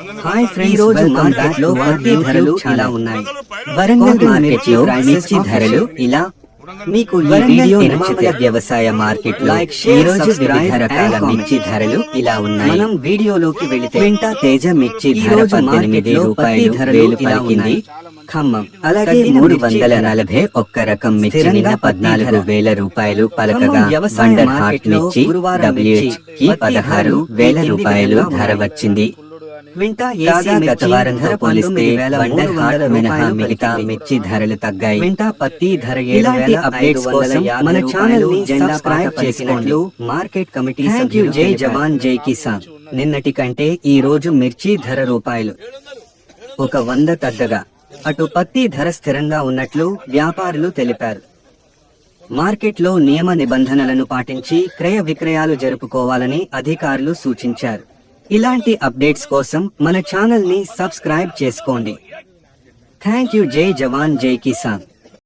Hi friends, welcome back లో పత్తి ధరలు చాలా ఉన్నాయి. వరంగల్ మార్కెట్ లో మిర్చి ధరలు ఇలా. మీకు ఈ వీడియో నచ్చితే వ్యవసాయ మార్కెట్ లో ఈ రోజు వివిధ రకాల మిర్చి ధరలు ఇలా ఉన్నాయి. మనం వీడియోలోకి వెళితే క్వింటా తేజ మిర్చి ధర 18 రూపాయలు వేలు పలికింది. ఖమ్మం అలాగే 341 రకం మిర్చి నిన్న 14,000 రూపాయలు పలకగా వండర్ హార్ట్ మిర్చి WH కి 16,000 రూపాయలు ధర వచ్చింది. కాగా గత వారంతో పోలిస్తే వండర్ హార్ట్ మినహా మిగతా మిర్చి ధరలు తగ్గాయి. పత్తి ధర ఇలాంటి అప్డేట్స్ కోసం మన ఛానల్ ని సబ్స్క్రైబ్ చేసుకోండి. మార్కెట్ కమిటీ సభ్యులు జై జవాన్ జై కిసాన్. నిన్నటి కంటే ఈ రోజు మిర్చి ధర రూపాయలు 100 తగ్గగా అటు పత్తి ధర స్థిరంగా ఉన్నట్లు వ్యాపారులు తెలిపారు. మార్కెట్లో నియమ నిబంధనలను పాటించి క్రయ విక్రయాలు జరుపుకోవాలని అధికారులు సూచించారు. ఇలాంటి అప్డేట్స్ కోసం మన ఛానల్ ని సబ్స్క్రైబ్ చేసుకోండి. Thank you. జై జవాన్ జై కిసాన్.